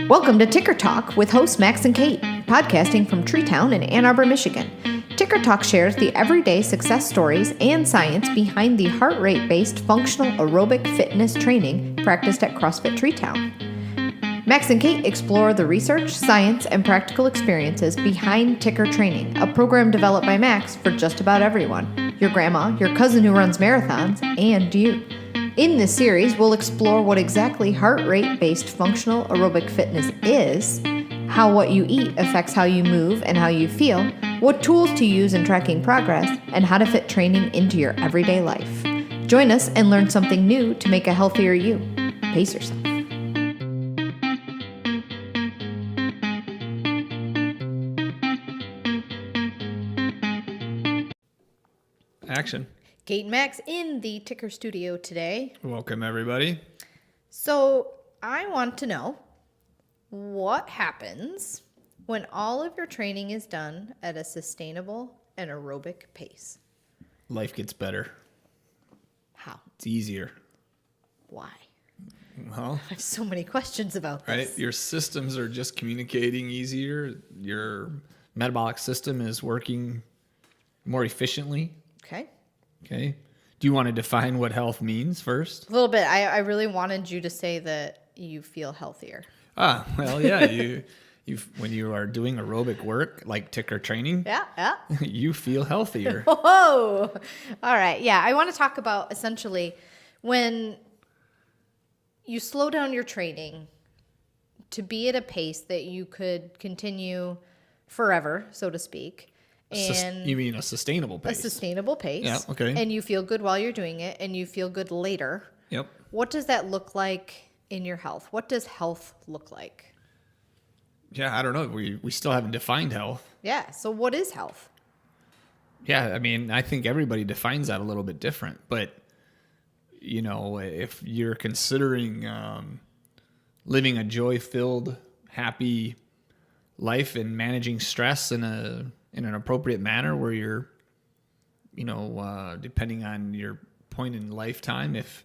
Welcome to Ticker Talk with hosts Max and Kate, podcasting from Treetown in Ann Arbor, Michigan. Ticker Talk shares the everyday success stories and science behind the heart rate-based functional aerobic fitness training practiced at CrossFit Treetown. Max and Kate explore the research, science, and practical experiences behind Ticker Training, a program developed by Max for just about everyone. Your grandma, your cousin who runs marathons, and you. In this series, we'll explore what exactly heart rate-based functional aerobic fitness is, how what you eat affects how you move and how you feel, what tools to use in tracking progress, and how to fit training into your everyday life. Join us and learn something new to make a healthier you. Pace yourself. Action. Kate and Max in the Ticker studio today. Welcome, everybody. So I want to know what happens when all of your training is done at a sustainable and aerobic pace. Life gets better. How? It's easier. Why? Well, I have so many questions about this. right? Your systems are just communicating easier. Your metabolic system is working more efficiently. Okay. Do you want to define what health means first? A little bit. I really wanted you to say that you feel healthier. Well, yeah. you when you are doing aerobic work like ticker training, Yeah. you feel healthier. Whoa. All right. Yeah. I want to talk about essentially when you slow down your training to be at a pace that you could continue forever, so to speak. And You mean a sustainable pace? A sustainable pace. Yeah, okay. And you feel good while you're doing it, and you feel good later. Yep. What does that look like in your health? What does health look like? Yeah, I don't know. We still haven't defined health. Yeah. So what is health? Yeah, I mean, I think everybody defines that a little bit different. But, you know, if you're considering living a joy-filled, happy life and managing stress in an appropriate manner where you're, you know, depending on your point in lifetime, if,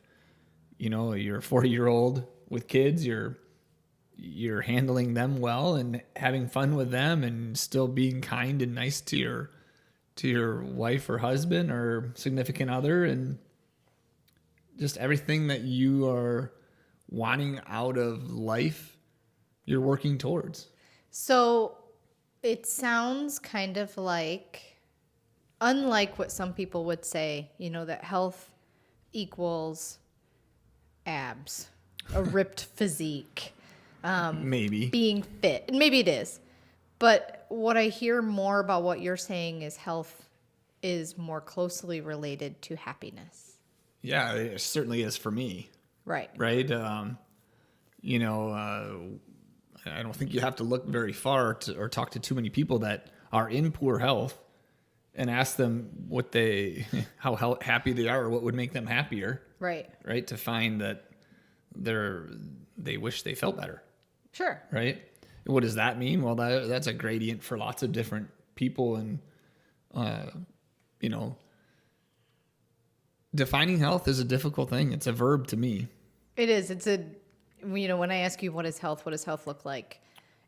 you know, you're a 40-year-old with kids, you're handling them well and having fun with them and still being kind and nice to your wife or husband or significant other, and just everything that you are wanting out of life, you're working towards. So it sounds kind of like, unlike what some people would say, you know, that health equals abs, a ripped physique. Maybe. Being fit. And maybe it is. But what I hear more about what you're saying is health is more closely related to happiness. Yeah, it certainly is for me. Right. Right? You know, I don't think you have to look very far or talk to too many people that are in poor health and ask them how happy they are or what would make them happier. Right. Right? To find that they wish they felt better. Sure. Right? What does that mean? Well, that's a gradient for lots of different people, and you know, defining health is a difficult thing. It's a verb to me. It is. You know, when I ask you what does health look like,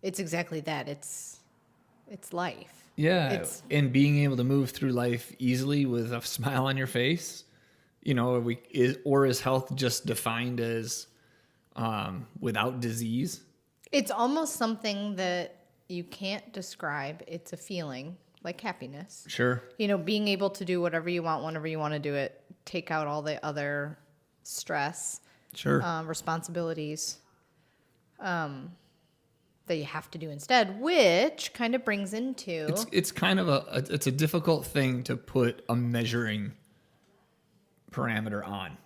it's exactly that. It's life. Yeah, and being able to move through life easily with a smile on your face. You know, is health just defined as without disease? It's almost something that you can't describe. It's a feeling, like happiness. Sure. You know, being able to do whatever you want, whenever you want to do it, take out all the other stress. Sure. Responsibilities that you have to do instead, which kind of brings into... It's kind of it's a difficult thing to put a measuring parameter on.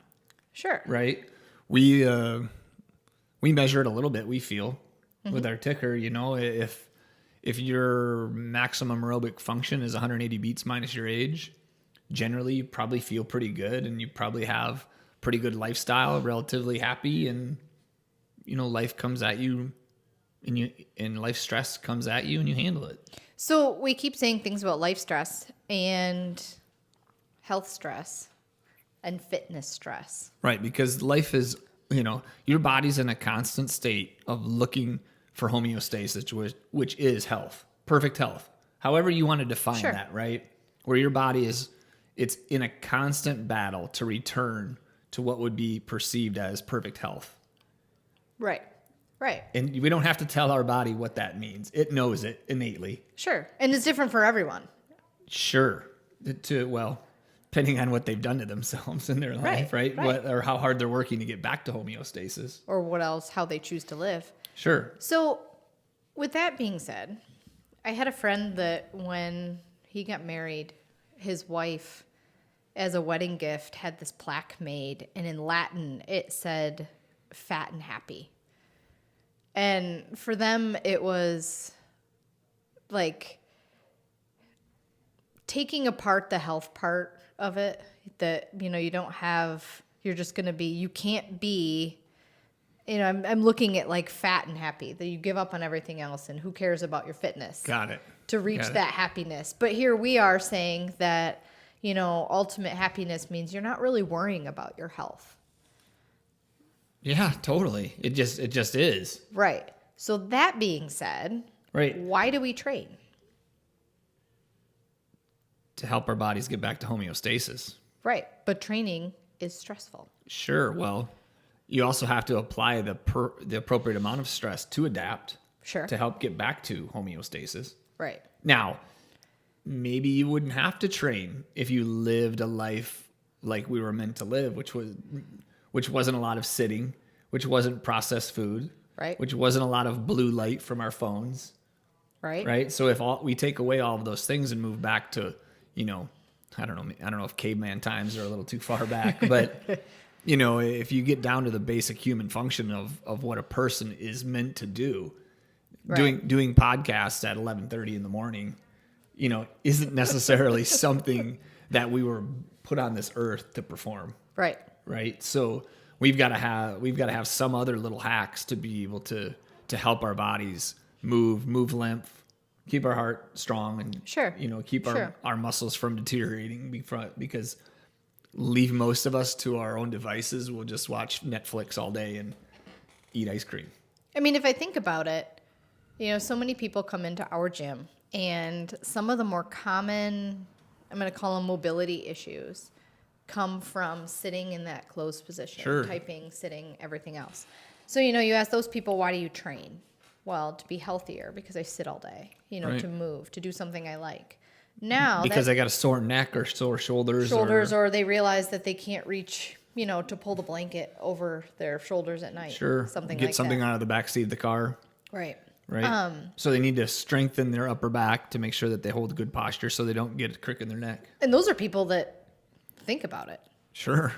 Sure. Right? We measure it a little bit, we feel, with our ticker. You know, if your maximum aerobic function is 180 beats minus your age, generally you probably feel pretty good and you probably have pretty good lifestyle, relatively happy, and you know, life comes at you and life stress comes at you and you handle it. So we keep saying things about life stress and health stress and fitness stress. Right, because life is, you know, your body's in a constant state of looking for homeostasis, which is health, perfect health. However you want to define Sure. that, right? Where your body it's in a constant battle to return to what would be perceived as perfect health. Right. Right. And we don't have to tell our body what that means. It knows it innately. Sure. And it's different for everyone. Sure. Depending on what they've done to themselves in their life, right? Or how hard they're working to get back to homeostasis. Or what else, how they choose to live. Sure. So with that being said, I had a friend that when he got married, his wife, as a wedding gift, had this plaque made. And in Latin, it said, fat and happy. And for them, it was like taking apart the health part of it, that, you don't have, you're just going to be, you can't be, I'm looking at like fat and happy, that you give up on everything else and who cares about your fitness. Got it. To reach that happiness. But here we are saying that, ultimate happiness means you're not really worrying about your health. Yeah, totally. It just is. Right. So that being said, right. Why do we train? To help our bodies get back to homeostasis. Right. But training is stressful. Sure. Well, you also have to apply the appropriate amount of stress to adapt. Sure. To help get back to homeostasis. Right. Now, maybe you wouldn't have to train if you lived a life like we were meant to live, which wasn't a lot of sitting, which wasn't processed food, right? Which wasn't a lot of blue light from our phones, right? Right. So if we take away all of those things and move back to, I don't know if caveman times are a little too far back, but if you get down to the basic human function of what a person is meant to do, right. doing podcasts at 11:30 in the morning, isn't necessarily something that we were put on this earth to perform. Right. Right. So we've got to have some other little hacks to be able to help our bodies move lymph, keep our heart strong, and sure. Keep our muscles from deteriorating, because leave most of us to our own devices. We'll just watch Netflix all day and eat ice cream. I mean, if I think about it, so many people come into our gym, and some of the more common, I'm going to call them mobility issues, come from sitting in that closed position, sure. Typing, sitting, everything else. So, you ask those people, why do you train? Well, to be healthier, because I sit all day, right. To move, to do something I like. Now, because I got a sore neck or sore shoulders, or they realize that they can't reach, to pull the blanket over their shoulders at night. Sure. Get something that. Out of the backseat of the car. Right. Right. So they need to strengthen their upper back to make sure that they hold good posture so they don't get a crick in their neck. And those are people that think about it. Sure.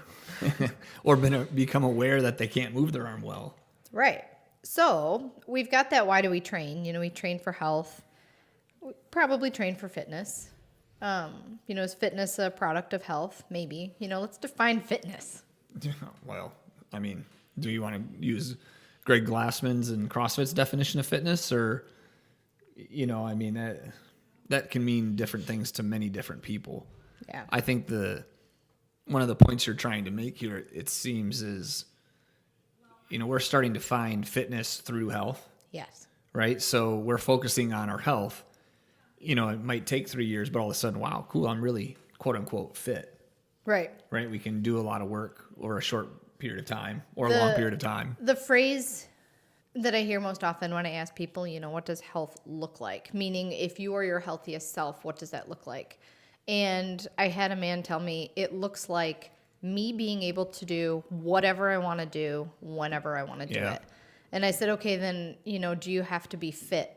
Or become aware that they can't move their arm well. Right. So we've got that. Why do we train? We train for health. We probably train for fitness. Is fitness a product of health? Maybe. Let's define fitness. Well, I mean, do you want to use Greg Glassman's and CrossFit's definition of fitness, or, that can mean different things to many different people. Yeah. I think one of the points you're trying to make here, it seems, is, we're starting to find fitness through health. Yes. Right. So we're focusing on our health. It might take 3 years, but all of a sudden, wow, cool, I'm really quote unquote fit. Right. Right. We can do a lot of work over a short period of time or a long period of time. The phrase that I hear most often when I ask people, what does health look like? Meaning, if you are your healthiest self, what does that look like? And I had a man tell me, it looks like me being able to do whatever I want to do whenever I want to do it. And I said, okay, then, do you have to be fit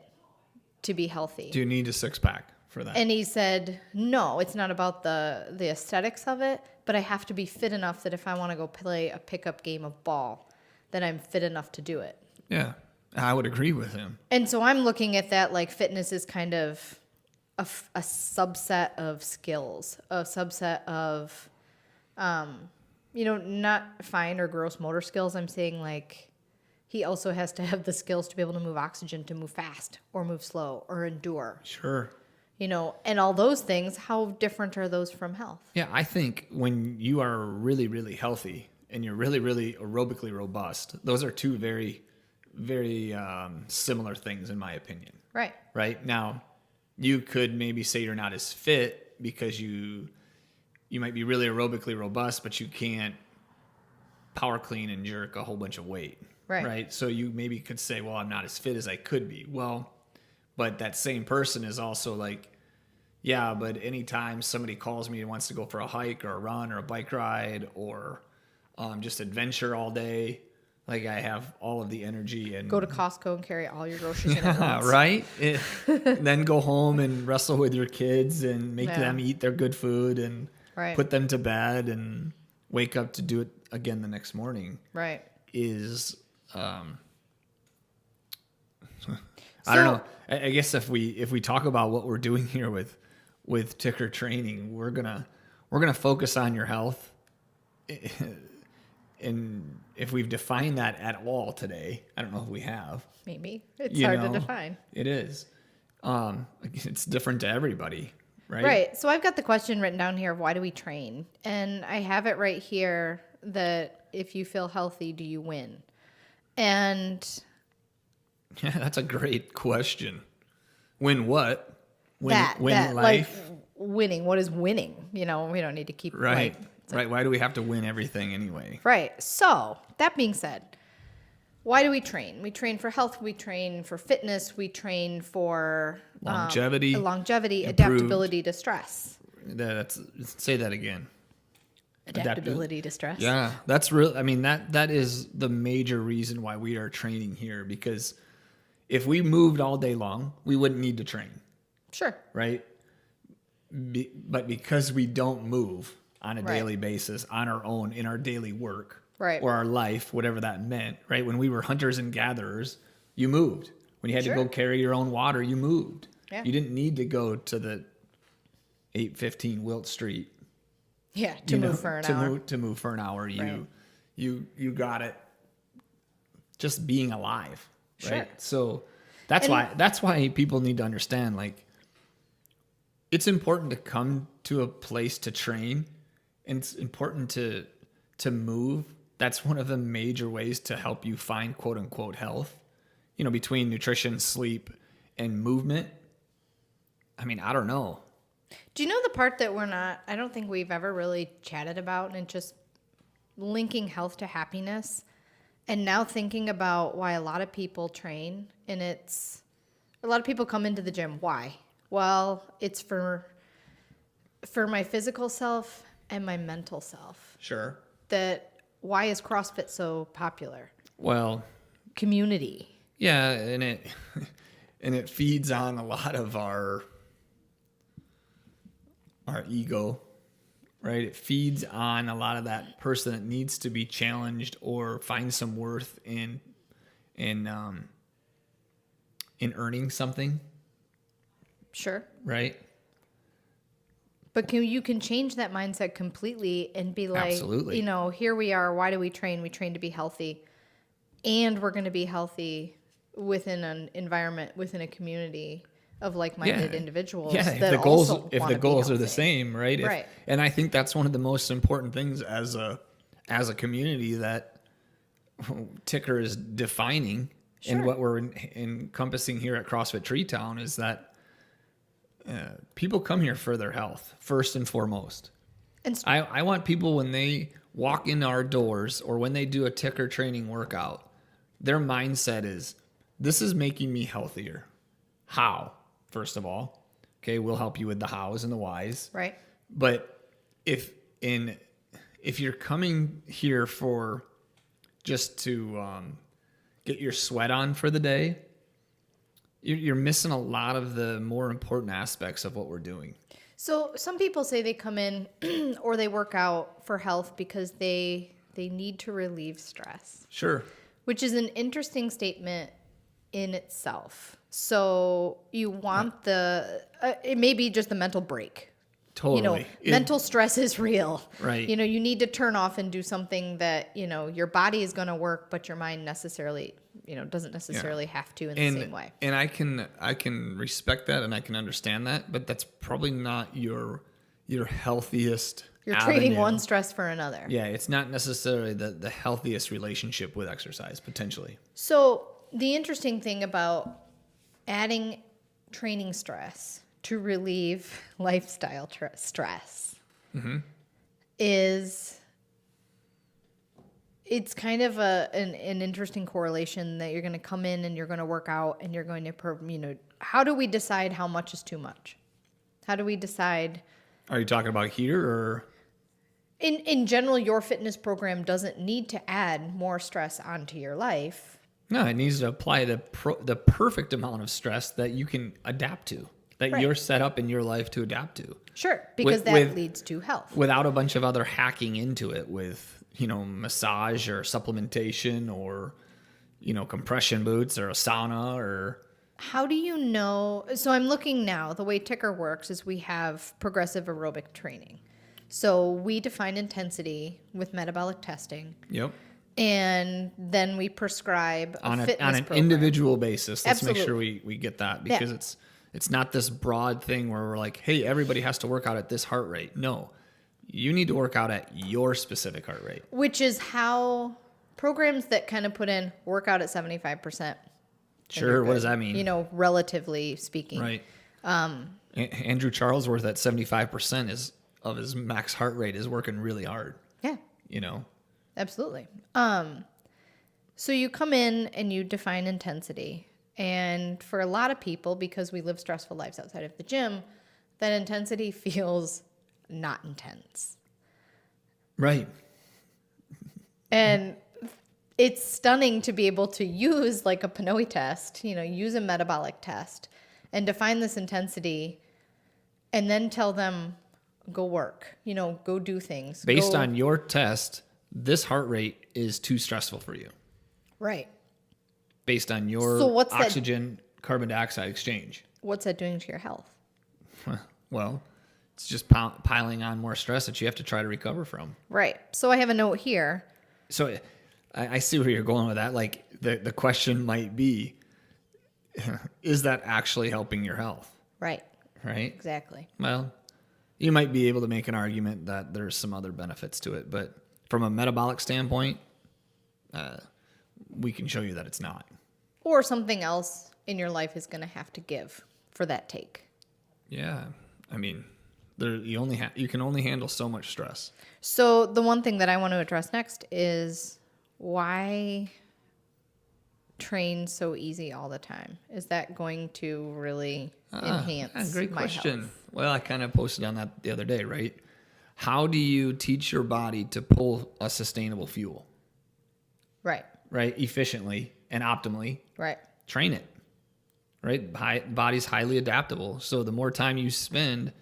to be healthy? Do you need a six-pack for that? And he said, no, it's not about the aesthetics of it, but I have to be fit enough that if I want to go play a pickup game of ball, then I'm fit enough to do it. Yeah, I would agree with him. And so I'm looking at that like fitness is kind of a subset of skills, a subset of, not fine or gross motor skills. I'm saying like he also has to have the skills to be able to move oxygen, to move fast or move slow or endure. Sure. And all those things, how different are those from health? Yeah, I think when you are really, really healthy and you're really, really aerobically robust, those are two very, very similar things in my opinion. Right. Right now, you could maybe say you're not as fit because you might be really aerobically robust, but you can't power clean and jerk a whole bunch of weight. Right. So you maybe could say, well, I'm not as fit as I could be. Well, but that same person is also like, yeah, but anytime somebody calls me and wants to go for a hike or a run or a bike ride or just adventure all day, like I have all of the energy and Go to Costco and carry all your groceries in at once. Right. Then go home and wrestle with your kids and make them eat their good food and put them to bed and wake up to do it again the next morning. Right. Is I don't know. I guess if we talk about what we're doing here with ticker training, we're gonna focus on your health. And if we've defined that at all today, I don't know if we have. Maybe it's hard to define. It is. It's different to everybody, right? Right. So I've got the question written down here of why do we train, and I have it right here that if you feel healthy, do you win? And yeah, that's a great question. Win what? Win life? Like winning. What is winning? We don't need to keep right. Right. Why do we have to win everything anyway? Right. So that being said, why do we train? We train for health. We train for fitness. We train for longevity, adaptability to stress. Say that again. Adaptability to stress. Yeah, that's real. I mean, that is the major reason why we are training here, because if we moved all day long, we wouldn't need to train. Sure. Right. But because we don't move on a daily basis, on our own, in our daily work, or our life, whatever that meant, right? When we were hunters and gatherers, you moved. When you had to go carry your own water, you moved. Yeah. You didn't need to go to the 815 Wilt Street. Yeah, to move for an hour. To move for an hour. You got it just being alive, right? Sure. So that's why people need to understand, like, it's important to come to a place to train, and it's important to move. That's one of the major ways to help you find quote unquote health, between nutrition, sleep, and movement. I mean, I don't know. Do you know the part that I don't think we've ever really chatted about, and just linking health to happiness, and now thinking about why a lot of people train, and a lot of people come into the gym. Why? Well, it's for my physical self and my mental self. Sure. Why is CrossFit so popular? Well, community. Yeah, and it feeds on a lot of our ego, right? It feeds on a lot of that person that needs to be challenged or find some worth in earning something. Sure. Right. But you can change that mindset completely and be like, absolutely. Here we are. Why do we train? We train to be healthy, and we're going to be healthy within an environment, within a community of like-minded individuals. Yeah, if the goals are the same, right? Right. And I think that's one of the most important things as a community that Ticker is defining, and what we're encompassing here at CrossFit Treetown is that people come here for their health first and foremost. And I want people, when they walk in our doors or when they do a Ticker training workout, their mindset is, this is making me healthier. How? First of all, okay, we'll help you with the hows and the whys. Right. But if you're coming here for just to get your sweat on for the day, you're missing a lot of the more important aspects of what we're doing. So some people say they come in or they work out for health because they need to relieve stress. Sure. Which is an interesting statement in itself. So you want it may be just the mental break. Totally. Mental stress is real. Right. You need to turn off and do something that, your body is going to work, but your mind necessarily, doesn't necessarily have to in the same way. And I can respect that, and I can understand that, but that's probably not your healthiest You're trading one stress for another. Yeah, it's not necessarily the healthiest relationship with exercise, potentially. So the interesting thing about adding training stress to relieve lifestyle stress is it's kind of an interesting correlation that you're going to come in and you're going to work out and you're going to, how do we decide how much is too much? How do we decide? Are you talking about here or? In general, your fitness program doesn't need to add more stress onto your life. No, it needs to apply the perfect amount of stress that you can adapt to, that you're set up in your life to adapt to. Sure, because that leads to health. Without a bunch of other hacking into it with, massage or supplementation or, compression boots or a sauna or... How do you know? So I'm looking now. The way Ticker works is we have progressive aerobic training. So we define intensity with metabolic testing. Yep. And then we prescribe a fitness on an program. Individual basis. Let's Absolutely. make sure we get that because it's not this broad thing where we're like, hey, everybody has to work out at this heart rate. No, you need to work out at your specific heart rate. Which is how programs that kind of put in workout at 75%. Sure. What does that mean? Relatively speaking. Right. Andrew Charlesworth at 75% of his max heart rate is working really hard. Yeah. Absolutely. So you come in and you define intensity. And for a lot of people, because we live stressful lives outside of the gym, that intensity feels not intense. Right. And it's stunning to be able to use like a Pinoy test, use a metabolic test and define this intensity and then tell them, go work, go do things. Based on your test, this heart rate is too stressful for you. Right. Based on your oxygen carbon dioxide exchange. What's that doing to your health? Well, it's just piling on more stress that you have to try to recover from. Right. So I have a note here. So I see where you're going with that. Like the question might be, is that actually helping your health? Right. Right? Exactly. Well, you might be able to make an argument that there's some other benefits to it, but from a metabolic standpoint, we can show you that it's not. Or something else in your life is going to have to give for that take. Yeah. I mean, you can only handle so much stress. So the one thing that I want to address next is why train so easy all the time? Is that going to really enhance great my question. health? Well, I kind of posted on that the other day, right? How do you teach your body to pull a sustainable fuel? Right. Right? Efficiently and optimally. Right. Train it. Right? Body's highly adaptable. So the more time you spend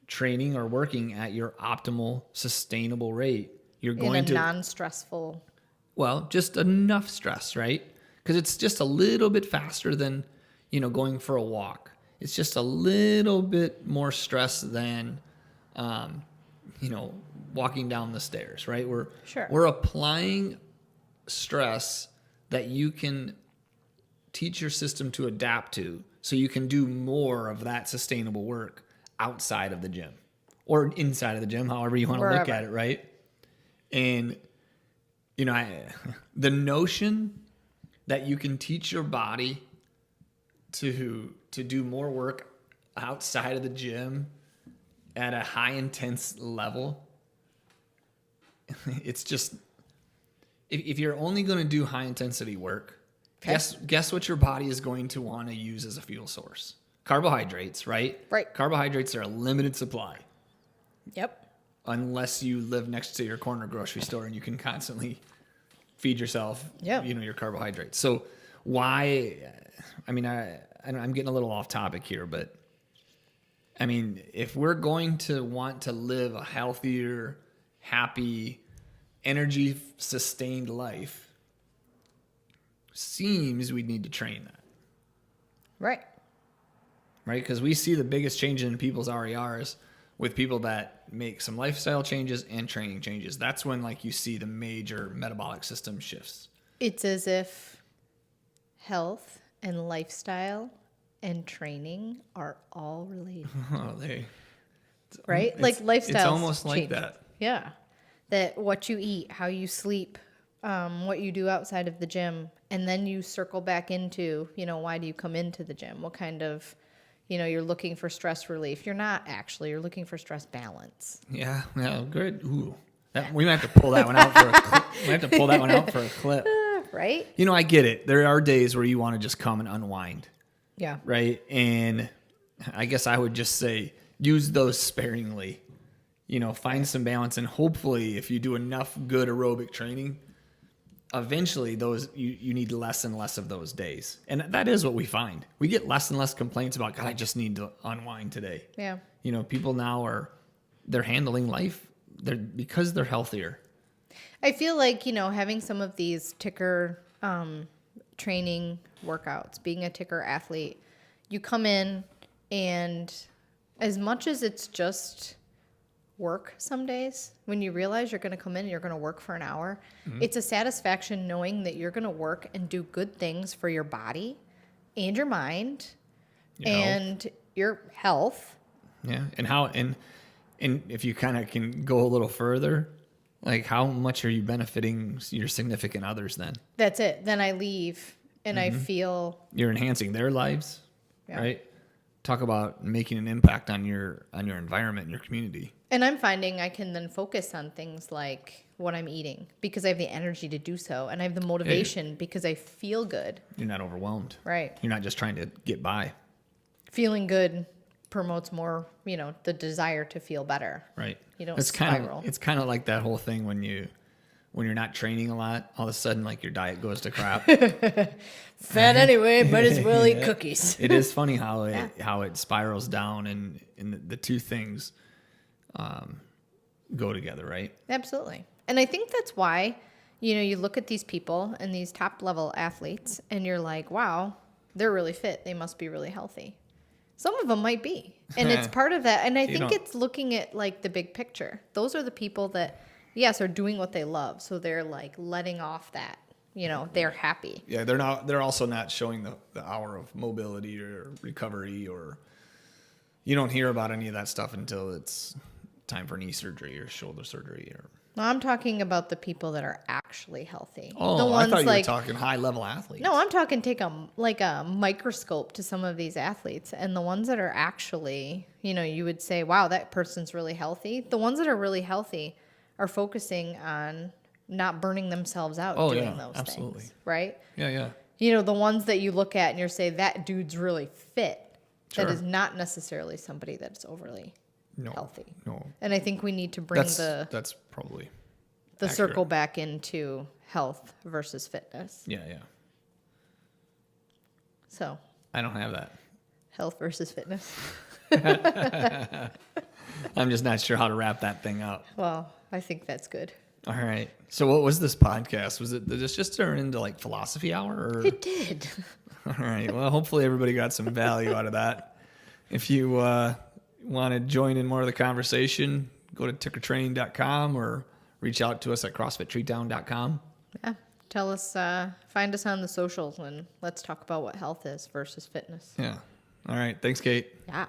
training or working at your optimal sustainable rate, you're going to... In a non-stressful... Well, just enough stress, right? Because it's just a little bit faster than, going for a walk. It's just a little bit more stress than, walking down the stairs, right? We're applying stress that you can teach your system to adapt to so you can do more of that sustainable work outside of the gym or inside of the gym, however you want to look at it, right? And, the notion that you can teach your body to do more work outside of the gym at a high intense level, it's just, if you're only going to do high intensity work, guess what your body is going to want to use as a fuel source? Carbohydrates, right? Right. Carbohydrates are a limited supply. Yep. Unless you live next to your corner grocery store and you can constantly feed yourself, your carbohydrates. So why, I'm getting a little off topic here, but if we're going to want to live a healthier, happy, energy sustained life, seems we'd need to train that. Right. Right? Because we see the biggest change in people's RERs with people that make some lifestyle changes and training changes. That's when you see the major metabolic system shifts. It's as if health and lifestyle and training are all related. Right? Lifestyle. It's almost like that. Yeah. That what you eat, how you sleep, what you do outside of the gym, And then you circle back into, why do you come into the gym? What kind of, you're looking for stress relief. You're not actually, you're looking for stress balance. Yeah, good. Ooh. We might have to pull that one out for a clip. We might have to pull that one out for a clip. Right? I get it. There are days where you want to just come and unwind. Yeah. Right? And I guess I would just say use those sparingly. Find some balance, and hopefully if you do enough good aerobic training, eventually those you need less and less of those days. And that is what we find. We get less and less complaints about, God, I just need to unwind today. Yeah. People now they're handling life because they're healthier. I feel like, having some of these ticker training workouts, being a ticker athlete, you come in and as much as it's just work some days, when you realize you're going to come in and you're going to work for an hour, it's a satisfaction knowing that you're going to work and do good things for your body and your mind and your health. Yeah. And if you kind of can go a little further, like how much are you benefiting your significant others then? That's it. Then I leave and I feel you're enhancing their lives, right? Talk about making an impact on your environment and your community. And I'm finding I can then focus on things like what I'm eating because I have the energy to do so, and I have the motivation because I feel good. You're not overwhelmed. Right. You're not just trying to get by. Feeling good promotes more, the desire to feel better. Right. You don't spiral. It's kind of like that whole thing when you're not training a lot, all of a sudden like your diet goes to crap. Fat anyway, might as well eat cookies. It is funny how it spirals down, and the two things go together, right? Absolutely. And I think that's why, you look at these people and these top level athletes and you're like, wow, they're really fit. They must be really healthy. Some of them might be. And it's part of that. And I think it's looking at like the big picture. Those are the people that, yes, are doing what they love. So they're like letting off that, they're happy. Yeah. They're also not showing the hour of mobility or recovery, or you don't hear about any of that stuff until it's time for knee surgery or shoulder surgery. No, I'm talking about the people that are actually healthy. Oh, the ones I thought you were talking high-level athletes. No, I'm talking take a microscope to some of these athletes, and the ones that are actually, you would say, wow, that person's really healthy. The ones that are really healthy are focusing on not burning themselves out doing those things, right? Yeah, yeah. The ones that you look at and you say, that dude's really fit. Sure. That is not necessarily somebody that's overly healthy. No. And I think we need to bring that's probably the accurate. circle back into health versus fitness. Yeah. So I don't have that. Health versus fitness. I'm just not sure how to wrap that thing up. Well, I think that's good. All right. So what was this podcast? Did this just turn into like philosophy hour? Or? It did. All right. Well, hopefully everybody got some value out of that. If you want to join in more of the conversation, go to tickertraining.com or reach out to us at crossfittreetown.com. Yeah. Tell us, find us on the socials and let's talk about what health is versus fitness. Yeah. All right. Thanks, Kate. Yeah.